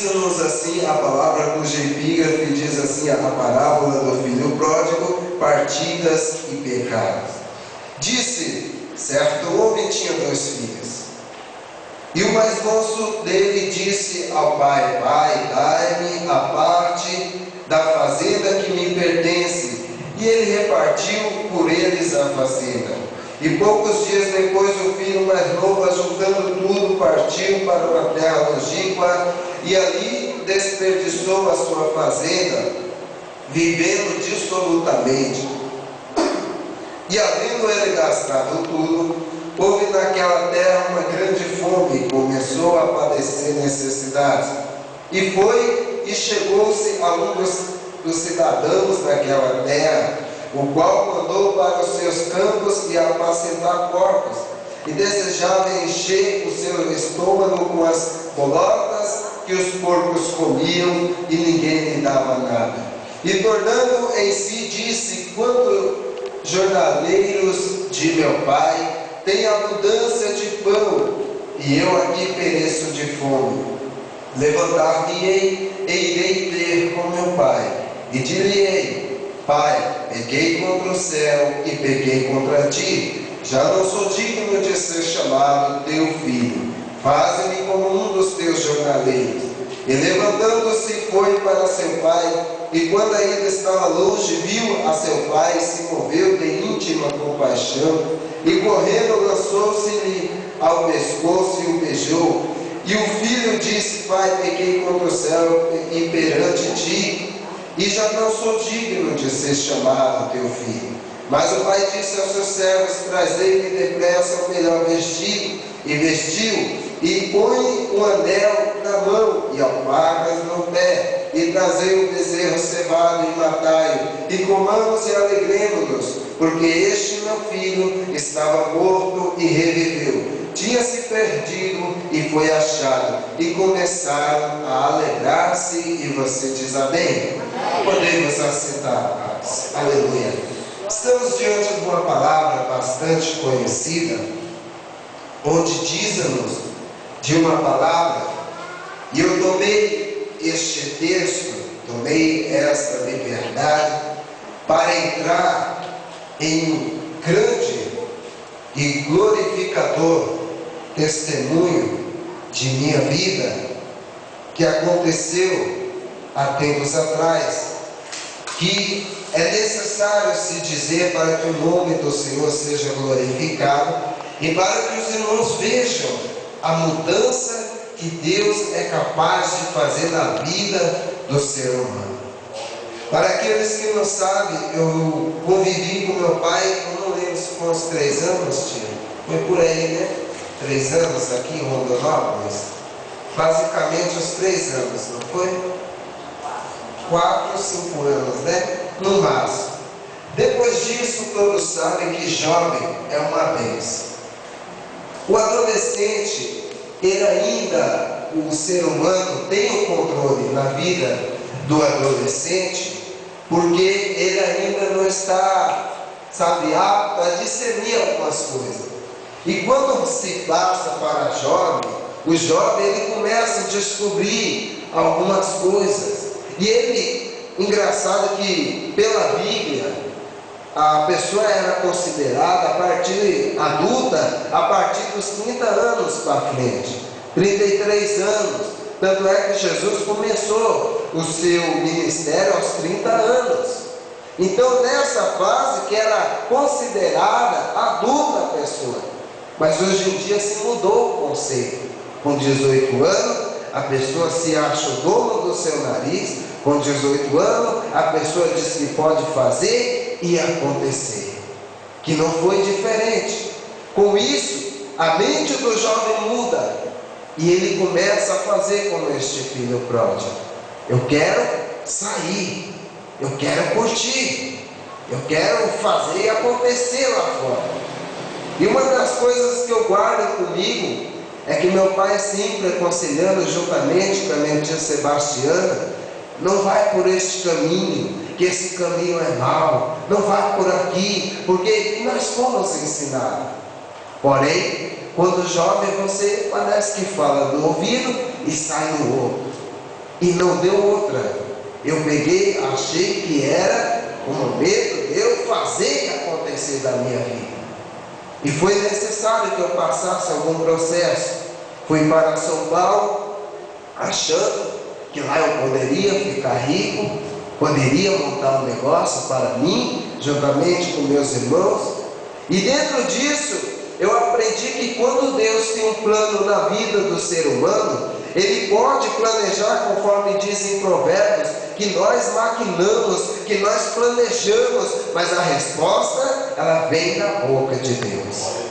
Diz-nos assim a palavra cuja epígrafe diz assim a parábola do filho pródigo, partidas e pecados. Disse, certo homem tinha 2 filhos. E o mais moço dele disse ao pai: Pai, dai-me a parte da fazenda que me pertence. E ele repartiu por eles a fazenda. E poucos dias depois o filho mais novo, ajuntando tudo, partiu para uma terra longínqua e ali desperdiçou a sua fazenda, vivendo dissolutamente. E havendo ele gastado tudo, houve naquela terra uma grande fome e começou a padecer necessidades. E foi e chegou-se a um dos cidadãos daquela terra, o qual mandou para os seus campos e apacentar porcos, e desejava encher o seu estômago com as bolotas que os porcos comiam, e ninguém lhe dava nada. E tornando em si, disse: Quanto jornaleiros de meu pai têm abundância de pão, e eu aqui pereço de fome. Levantar-me-ei e irei ter com meu pai, e dir-lhe-ei: Pai, pequei contra o céu e pequei contra ti, já não sou digno de ser chamado teu filho. Faze-me como um dos teus jornaleiros. E levantando-se foi para seu pai, e quando ainda estava longe, viu a seu pai, se moveu de íntima compaixão, e correndo lançou-se-lhe ao pescoço e o beijou. E o filho disse: Pai, pequei contra o céu e perante ti, e já não sou digno de ser chamado teu filho. Mas o pai disse aos seus servos: Trazei-lhe depressa o melhor vestido, e vestiu, e põe um anel na mão e alpargas no pé, e trazei o bezerro cevado e matai-o, e comamos e alegremos-nos, porque este meu filho estava morto e reviveu, tinha-se perdido e foi achado. E começaram a alegrar-se. E você diz amém? Podemos assentar. Aleluia. Estamos diante de uma palavra bastante conhecida, onde diz-nos de uma palavra, e eu tomei este texto, tomei esta liberdade para entrar em um grande e glorificador testemunho de minha vida, que aconteceu há tempos atrás, que é necessário se dizer para que o nome do Senhor seja glorificado e para que os irmãos vejam a mudança que Deus é capaz de fazer na vida do ser humano. Para aqueles que não sabem, eu convivi com meu pai, eu não lembro se foi uns 3 anos, tio. Foi por aí, né? 3 anos aqui em Rondonópolis. Basicamente uns 3 anos, não foi? 4 ou 5 anos, né? No máximo. Depois disso, todos sabem que jovem é uma bênção. O adolescente, ele ainda, o ser humano tem o controle na vida do adolescente, porque ele ainda não está, sabe, apto a discernir algumas coisas. E quando se passa para jovem, o jovem ele começa a descobrir algumas coisas. E ele, engraçado que pela Bíblia, a pessoa era considerada a partir adulta a partir dos 30 anos para frente, 33 anos. Tanto é que Jesus começou o seu ministério aos 30 anos. Então nessa fase que era considerada adulta a pessoa. Mas hoje em dia se mudou o conceito. Com 18 anos a pessoa se acha o dono do seu nariz. Com 18 anos a pessoa diz que pode fazer e acontecer, que não foi diferente. Com isso, a mente do jovem muda, e ele começa a fazer como este filho pródigo. Eu quero sair, eu quero curtir, eu quero fazer acontecer lá fora. E uma das coisas que eu guardo comigo é que meu pai sempre aconselhando juntamente com a minha tia Sebastiana: não vai por este caminho, que esse caminho é mau, não vai por aqui, porque nós fomos ensinados. Porém, quando jovem, você parece que fala no ouvido e sai no outro. e não deu outra. Eu peguei, achei que era o momento de eu fazer acontecer da minha vida. E foi necessário que eu passasse algum processo. Fui para São Paulo, achando que lá eu poderia ficar rico, poderia montar um negócio para mim, juntamente com meus irmãos. E dentro disso, eu aprendi que quando Deus tem um plano na vida do ser humano, Ele pode planejar, conforme diz em Provérbios, que nós maquinamos, que nós planejamos, mas a resposta, ela vem da boca de Deus.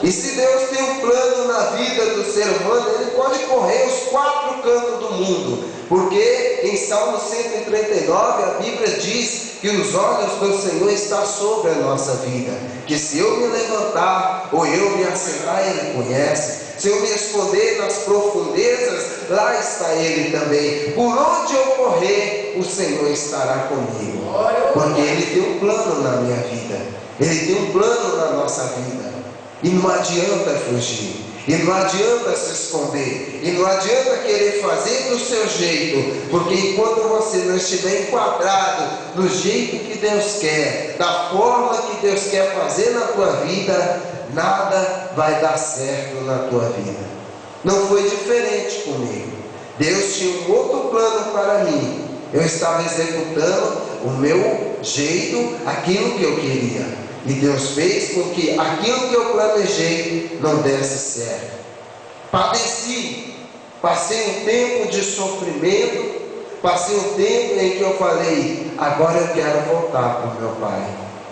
E se Deus tem um plano na vida do ser humano, Ele pode correr os 4 cantos do mundo, porque em Salmo 139 a Bíblia diz que os olhos do Senhor estão sobre a nossa vida, que se eu me levantar ou eu me assentar, Ele conhece. Se eu me esconder nas profundezas, lá está Ele também. Por onde eu correr, o Senhor estará comigo, porque Ele tem um plano na minha vida, Ele tem um plano na nossa vida. E não adianta fugir, e não adianta se esconder, e não adianta querer fazer do seu jeito, porque enquanto você não estiver enquadrado no jeito que Deus quer, da forma que Deus quer fazer na tua vida, nada vai dar certo na tua vida. Não foi diferente comigo. Deus tinha um outro plano para mim. Eu estava executando o meu jeito, aquilo que eu queria. E Deus fez com que aquilo que eu planejei não desse certo. Padeci, passei um tempo de sofrimento, passei um tempo em que eu falei, agora eu quero voltar para o meu pai.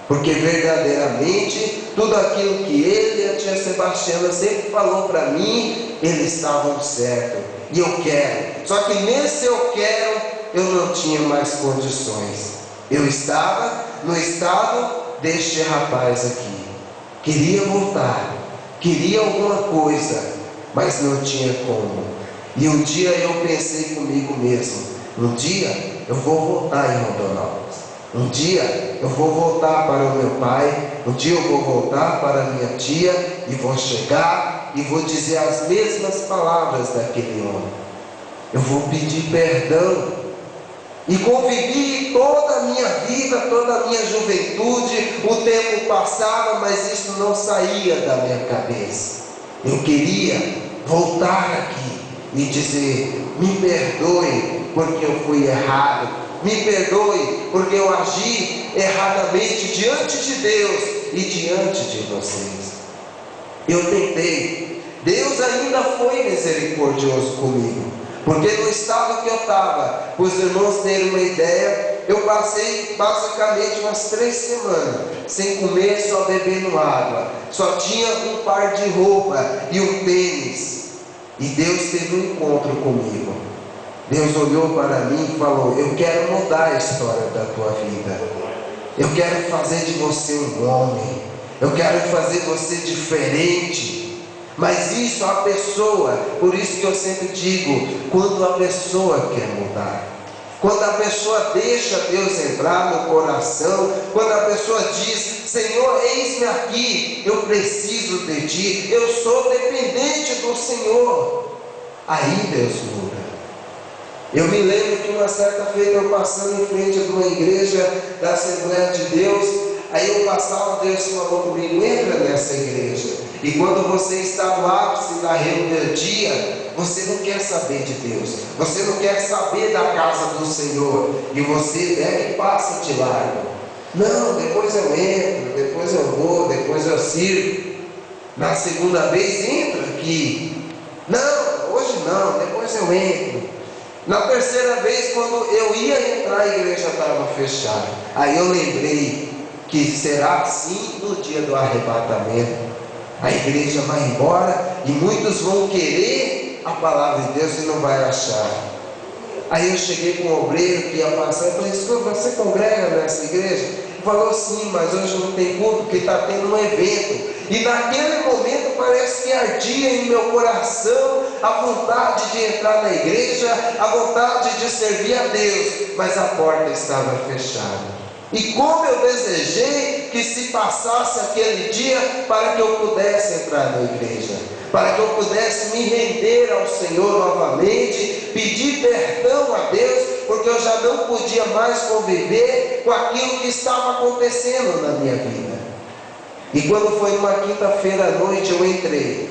Porque verdadeiramente, tudo aquilo que ele e a tia Sebastiana sempre falou para mim, eles estavam certos. E eu quero. Só que nesse eu quero, eu não tinha mais condições. Eu estava no estado deste rapaz aqui. Queria voltar, queria alguma coisa, mas não tinha como. E um dia eu pensei comigo mesmo, um dia eu vou voltar em Rondonópolis, um dia eu vou voltar para o meu pai, um dia eu vou voltar para a minha tia e vou chegar e vou dizer as mesmas palavras daquele homem. Eu vou pedir perdão. E convivi toda a minha vida, toda a minha juventude, o tempo passava, mas isso não saía da minha cabeça. Eu queria voltar aqui e dizer, me perdoe porque eu fui errado, me perdoe porque eu agi erradamente diante de Deus e diante de vocês. Eu tentei, Deus ainda foi misericordioso comigo. Porque no estado que eu estava, para os irmãos terem uma ideia, eu passei basicamente umas 3 semanas sem comer, só bebendo água. Só tinha um par de roupa e um tênis. E Deus teve um encontro comigo. Deus olhou para mim e falou, eu quero mudar a história da tua vida. Eu quero fazer de você um homem. Eu quero fazer você diferente. Mas isso a pessoa, por isso que eu sempre digo, quando a pessoa quer mudar, quando a pessoa deixa Deus entrar no coração, quando a pessoa diz, Senhor, eis-me aqui, eu preciso de Ti, eu sou dependente do Senhor, aí Deus muda. Eu me lembro que uma certa feita eu passando em frente de uma igreja da Assembleia de Deus, aí eu passava, Deus falou comigo, entra nessa igreja. E quando você está no ápice da rebeldia, você não quer saber de Deus, você não quer saber da casa do Senhor, e você passa de largo. Não, depois eu entro, depois eu vou, depois eu sirvo. Na segunda vez, entra aqui. Não, hoje não, depois eu entro. Na terceira vez, quando eu ia entrar, a igreja estava fechada. Aí eu lembrei que será assim no dia do arrebatamento. A igreja vai embora e muitos vão querer a palavra de Deus e não vai achar. Aí eu cheguei com um obreiro que ia passar e falei, escuta, você congrega nessa igreja? Ele falou, sim, mas hoje não tem culto porque está tendo um evento. E naquele momento parece que ardia em meu coração a vontade de entrar na igreja, a vontade de servir a Deus, mas a porta estava fechada. E como eu desejei que se passasse aquele dia para que eu pudesse entrar na igreja. para que eu pudesse me render ao Senhor novamente, pedir perdão a Deus, porque eu já não podia mais conviver com aquilo que estava acontecendo na minha vida. E quando foi uma quinta-feira à noite, eu entrei.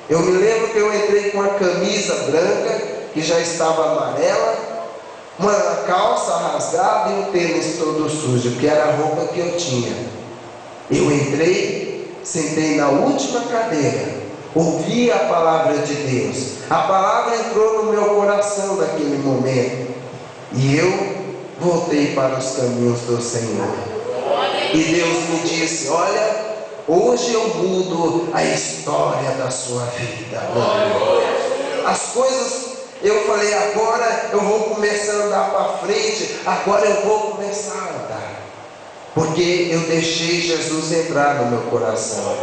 Eu me lembro que eu entrei com a camisa branca, que já estava amarela, uma calça rasgada e um tênis todo sujo, que era a roupa que eu tinha. Eu entrei, sentei na última cadeira, ouvi a palavra de Deus. A palavra entrou no meu coração naquele momento, e eu voltei para os caminhos do Senhor. E Deus me disse: olha, hoje eu mudo a história da sua vida. As coisas, eu falei, agora eu vou começar a andar para frente, agora eu vou começar a andar, porque eu deixei Jesus entrar no meu coração.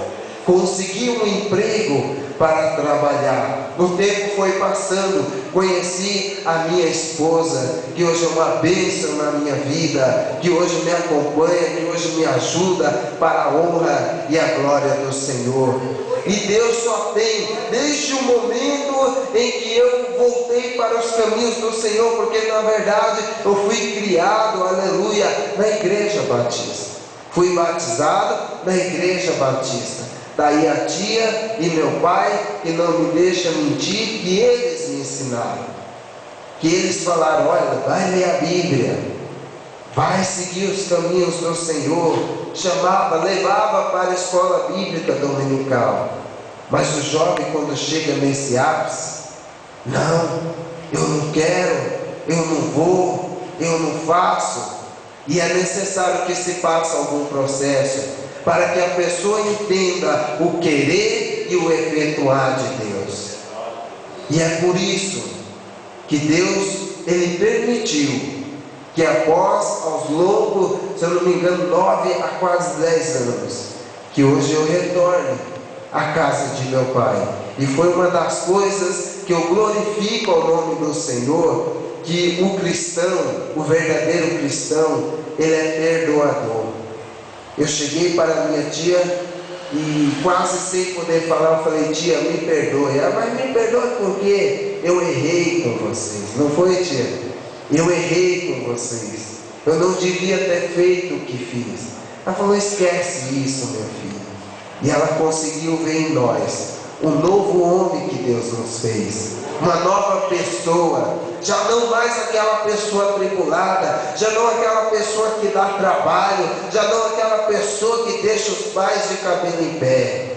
Consegui um emprego para trabalhar. No tempo foi passando, conheci a minha esposa, que hoje é uma bênção na minha vida, que hoje me acompanha, que hoje me ajuda para a honra e a glória do Senhor. E Deus só tem, desde o momento em que eu voltei para os caminhos do Senhor, porque na verdade eu fui criado, aleluia, na igreja batista. Fui batizado na igreja batista. Daí a tia e meu pai, que não me deixam mentir, que eles me ensinaram. Que eles falaram: olha, vai ler a Bíblia, vai seguir os caminhos do Senhor. Chamava, levava para a escola bíblica dominical. Mas o jovem, quando chega nesse ápice, não, eu não quero, eu não vou, eu não faço. E é necessário que se passe algum processo para que a pessoa entenda o querer e o efetuar de Deus. E é por isso que Deus, Ele permitiu que após, aos longos, se eu não me engano, 9 a quase 10 anos, que hoje eu retorne à casa de meu pai. E foi uma das coisas que eu glorifico ao nome do Senhor, que o cristão, o verdadeiro cristão, ele é perdoador. Eu cheguei para minha tia e quase sem poder falar, eu falei: tia, me perdoe. Ela: mas me perdoe porque eu errei com vocês. Não foi, tia? Eu errei com vocês. Eu não devia ter feito o que fiz. Ela falou: esquece isso, meu filho. E ela conseguiu ver em nós um novo homem que Deus nos fez, uma nova pessoa, já não mais aquela pessoa atribulada, já não aquela pessoa que dá trabalho, já não aquela pessoa que deixa os pais de cabelo em pé,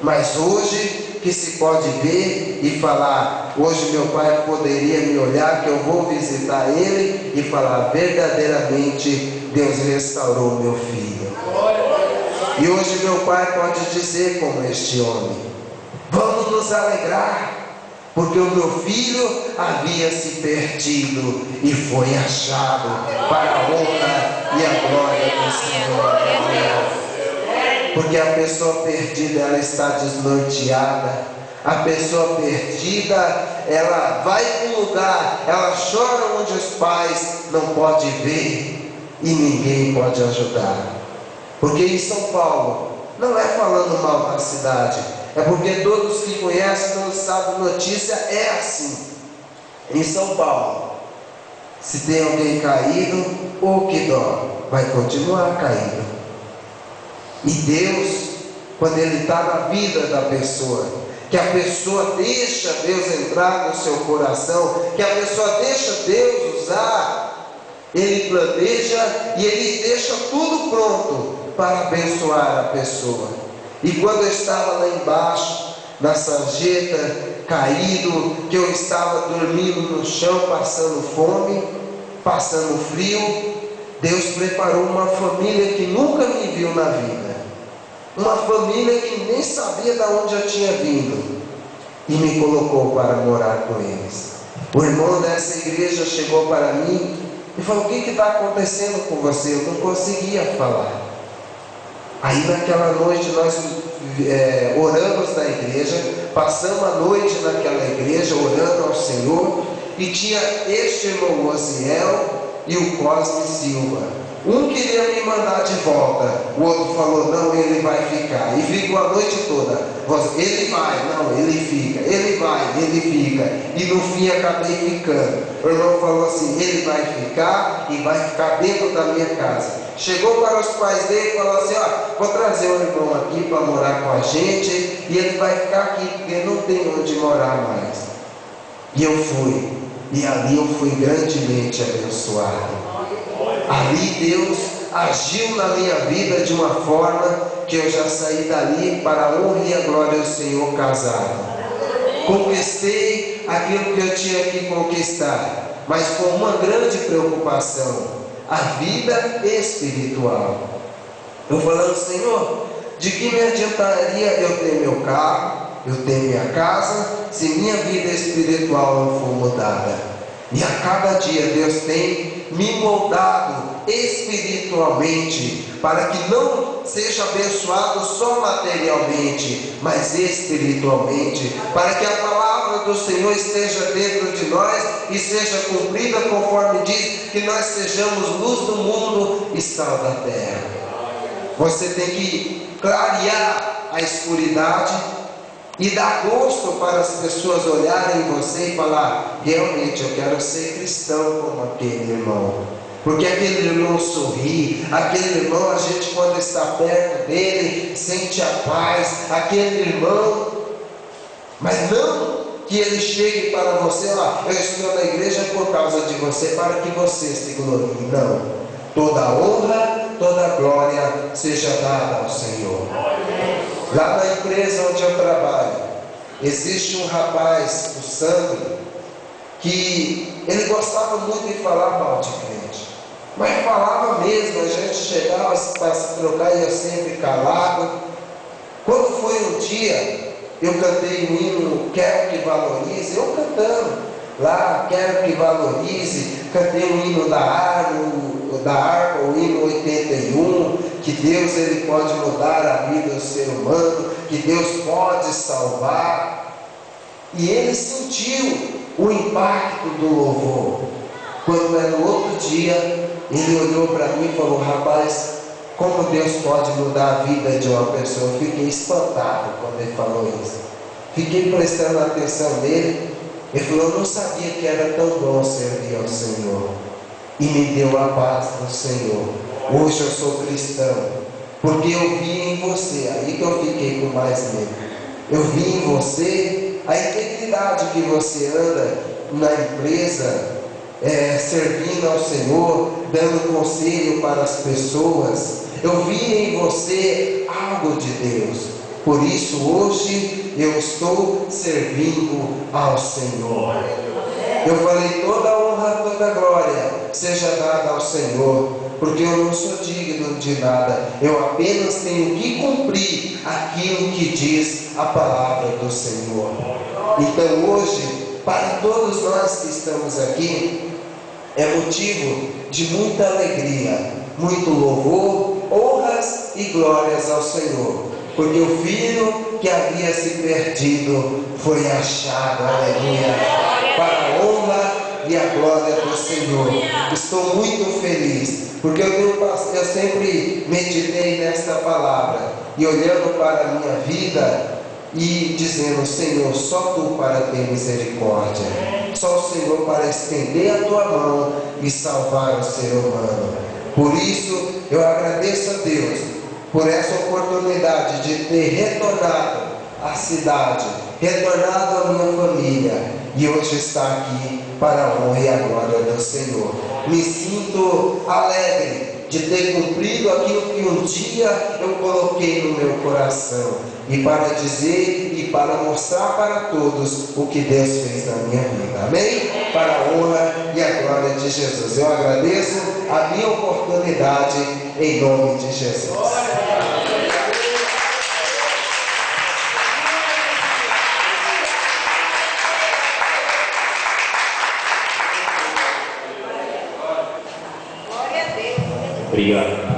mas hoje que se pode ver e falar: hoje meu pai poderia me olhar, que eu vou visitar ele e falar: verdadeiramente Deus restaurou meu filho. E hoje meu pai pode dizer como este homem: vamos nos alegrar, porque o meu filho havia se perdido e foi achado, para a honra e a glória do Senhor. Porque a pessoa perdida, ela está desnorteada. A pessoa perdida, ela vai para um lugar, ela chora onde os pais não podem ver e ninguém pode ajudar. Porque em São Paulo, não é falando mal da cidade, é porque todos que conhecem, todos sabem, notícia é assim. Em São Paulo, se tem alguém caído, ou que dó, vai continuar caído. E Deus, quando Ele está na vida da pessoa, que a pessoa deixa Deus entrar no seu coração, que a pessoa deixa Deus usar, Ele planeja e Ele deixa tudo pronto para abençoar a pessoa. E quando eu estava lá embaixo, na sarjeta, caído, que eu estava dormindo no chão, passando fome, passando frio, Deus preparou uma família que nunca me viu na vida, uma família que nem sabia de onde eu tinha vindo, e me colocou para morar com eles. O irmão dessa igreja chegou para mim e falou: o que está acontecendo com você? Eu não conseguia falar. Aí naquela noite nós oramos na igreja, passamos a noite naquela igreja orando ao Senhor, e tinha este irmão Osiel e o Cosme Silva. Um queria me mandar de volta, o outro falou, não, ele vai ficar. E ficou a noite toda. Ele vai, não, ele fica. Ele vai, ele fica. E no fim acabei ficando. O irmão falou assim, ele vai ficar e vai ficar dentro da minha casa. Chegou para os pais dele e falou assim, vou trazer o irmão aqui para morar com a gente. E ele vai ficar aqui, porque não tem onde morar mais. E eu fui. E ali eu fui grandemente abençoado. Ali Deus agiu na minha vida de uma forma que eu já saí dali para a honra e a glória do Senhor casado. Conquistei aquilo que eu tinha que conquistar, mas com uma grande preocupação, a vida espiritual. Eu falando, Senhor, de que me adiantaria eu ter meu carro, eu ter minha casa, se minha vida espiritual não for mudada? E a cada dia Deus tem me moldado espiritualmente, para que não seja abençoado só materialmente, mas espiritualmente, para que a palavra do Senhor esteja dentro de nós e seja cumprida conforme diz, que nós sejamos luz do mundo e sal da terra. Você tem que clarear a escuridade e dar gosto para as pessoas olharem em você e falar, realmente eu quero ser cristão como aquele irmão. Porque aquele irmão sorri, aquele irmão, a gente quando está perto dele, sente a paz, aquele irmão, mas não que ele chegue para você, eu estou na igreja por causa de você, para que você se glorie. Não, toda honra, toda glória seja dada ao Senhor. Lá na empresa onde eu trabalho, existe um rapaz, o Sandro, que ele gostava muito de falar mal de crente, mas falava mesmo, a gente chegava para se trocar e eu sempre calado. Quando foi um dia, eu cantei o hino Quero que Valorize, eu cantando lá, Quero que Valorize, cantei o hino da harpa, o hino 81, que Deus ele pode mudar a vida do ser humano, que Deus pode salvar. E ele sentiu o impacto do louvor. Quando é no outro dia, ele olhou para mim e falou, rapaz, como Deus pode mudar a vida de uma pessoa? Eu fiquei espantado quando ele falou isso. Fiquei prestando atenção nele. Ele falou, eu não sabia que era tão bom servir ao Senhor. E me deu a paz do Senhor. Hoje eu sou cristão, porque eu vi em você, aí que eu fiquei com mais medo. Eu vi em você a integridade que você anda na empresa, servindo ao Senhor, dando conselho para as pessoas. Eu vi em você algo de Deus. Por isso hoje eu estou servindo ao Senhor. Eu falei, toda honra, toda glória seja dada ao Senhor, porque eu não sou digno de nada, eu apenas tenho que cumprir aquilo que diz a palavra do Senhor. Então hoje, para todos nós que estamos aqui, é motivo de muita alegria, muito louvor, honras e glórias ao Senhor, porque o filho que havia se perdido foi achado, aleluia, para a honra e a glória do Senhor. Estou muito feliz, porque eu sempre meditei nesta palavra, e olhando para a minha vida, e dizendo, Senhor, só Tu para ter misericórdia, só o Senhor para estender a Tua mão e salvar o ser humano. Por isso, eu agradeço a Deus, por essa oportunidade de ter retornado à cidade, retornado à minha família, e hoje está aqui para a honra e a glória do Senhor. Me sinto alegre de ter cumprido aquilo que um dia eu coloquei no meu coração, e para dizer e para mostrar para todos o que Deus fez na minha vida, amém? Para a honra e a glória de Jesus. Eu agradeço a minha oportunidade em nome de Jesus. Obrigado.